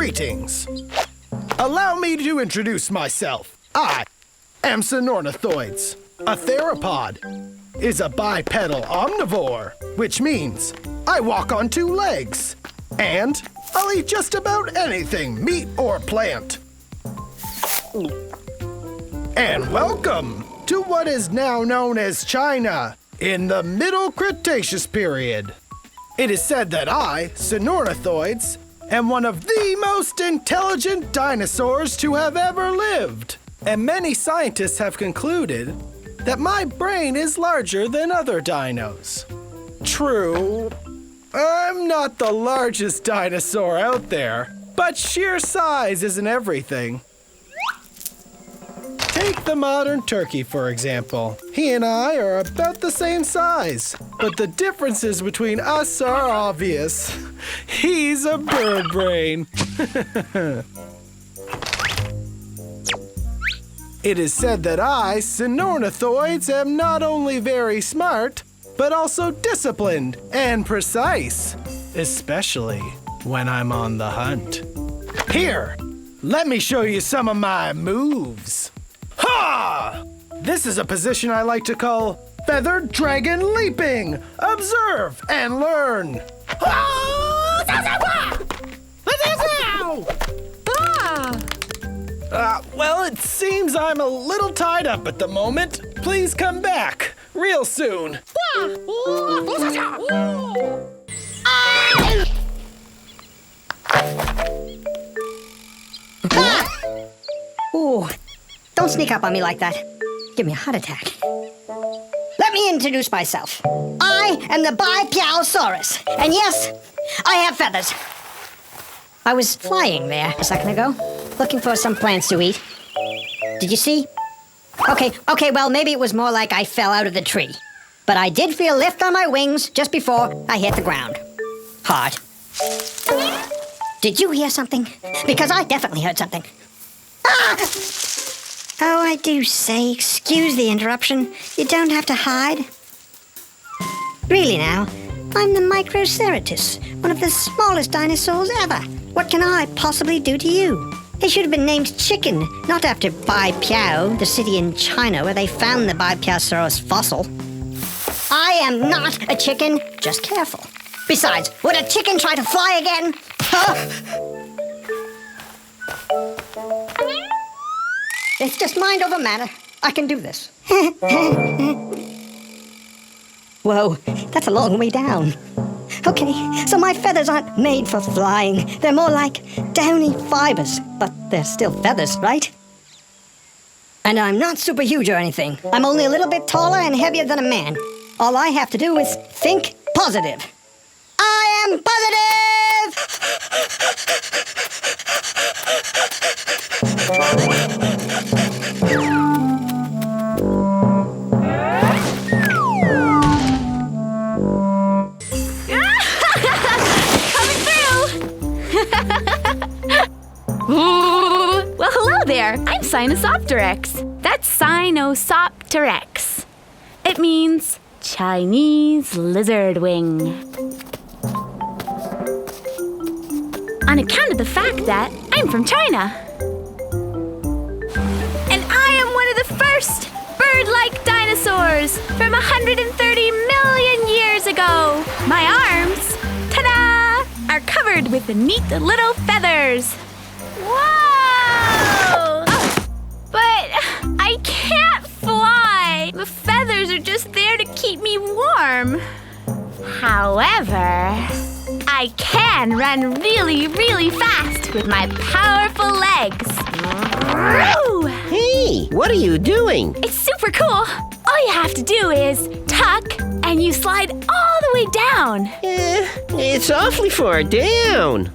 Greetings. Allow me to introduce myself. I am Sinornithoids. A theropod is a bipedal omnivore, which means I walk on 2 legs. And I'll eat just about anything, meat or plant. And welcome to what is now known as China in the Middle Cretaceous period. It is said that I, Sinornithoids, am one of the most intelligent dinosaurs to have ever lived. And many scientists have concluded that my brain is larger than other dinos. True, I'm not the largest dinosaur out there, but sheer size isn't everything. Take the modern turkey, for example. He and I are about the same size, but the differences between us are obvious. He's a bird brain. It is said that I, Sinornithoids, am not only very smart, but also disciplined and precise, especially when I'm on the hunt. Here, let me show you some of my moves. Ha! This is a position I like to call Feathered Dragon Leaping. Observe and learn. Well, it seems I'm a little tied up at the moment. Please come back real soon. Ooh, don't sneak up on me like that. Give me a heart attack. Let me introduce myself. I am the Bipyaosaurus, and yes, I have feathers. I was flying there a second ago, looking for some plants to eat. Did you see? Okay, well, maybe it was more like I fell out of the tree. But I did feel lift on my wings just before I hit the ground. Hard. Did you hear something? Because I definitely heard something. Ah! Oh, I do say, excuse the interruption. You don't have to hide. Really now, I'm the Microceratus, one of the smallest dinosaurs ever. What can I possibly do to you? They should have been named Chicken, not after Baipiao, the city in China where they found the Bipyaosaurus fossil. I am not a chicken, just careful. Besides, would a chicken try to fly again? Huh? It's just mind over matter. I can do this. Whoa, that's a long way down. Okay, so my feathers aren't made for flying. They're more like downy fibers, but they're still feathers, right? And I'm not super huge or anything. I'm only a little bit taller and heavier than a man. All I have to do is think positive. I am Well, hello there. I'm Sinosopteryx. That's Sinosopteryx. It means Chinese lizard wing. On account of the fact that I'm from China. And I am one of the first bird-like dinosaurs from 130 million years ago. My arms, ta-da, are covered with neat little feathers. Whoa! But I can't fly. The feathers are just there to keep me warm. However, I can run really, really fast with my powerful legs. Woo! Hey, what are you doing? It's super cool. All you have to do is tuck and you slide all the way down. It's awfully far down.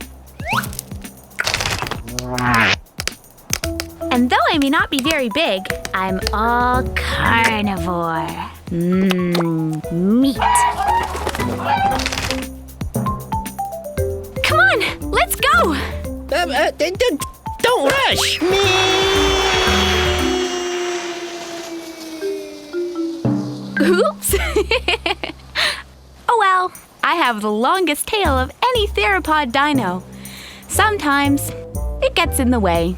And though I may not be very big, I'm all carnivore. Meat. Come on, let's go. Don't rush. Oops. Oh well, I have the longest tail of any theropod dino. sometimes it gets in the way.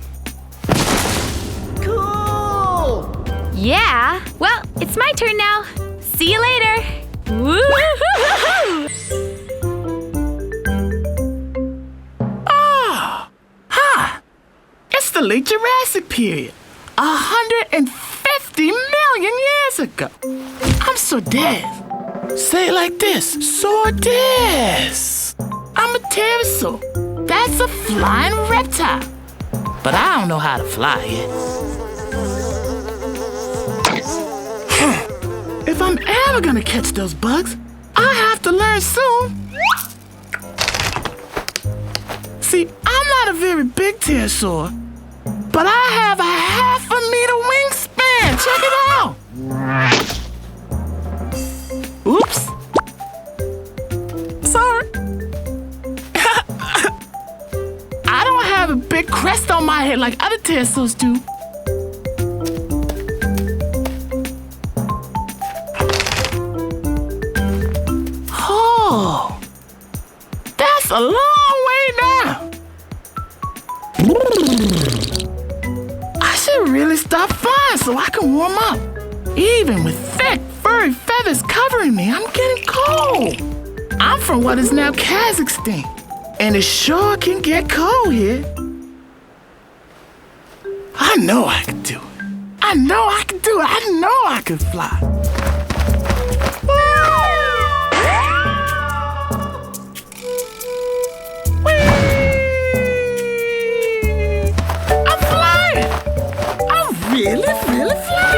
Cool! Yeah, well, it's my turn now. See you later. Woo-hoo-hoo-hoo! It's the late Jurassic period. 150 million years ago. I'm so dead. Say it like this. So dead. I'm a pterosaur. That's a flying reptile. But I don't know how to fly yet. If I'm ever gonna catch those bugs, I have to learn soon. See, I'm not a very big pterosaur, but I have a 1/2 meter wingspan. Check it out. Oops. Sorry. I don't have a big crest on my head like other pterosaurs do. Oh, that's a long way down. I should really stop flying so I can warm up. Even with thick, furry feathers covering me, I'm getting cold. I'm from what is now Kazakhstan, and it sure can get cold here. I know I can do it. I know I can do it. I know I can fly. I'm flying. I'm really, really flying.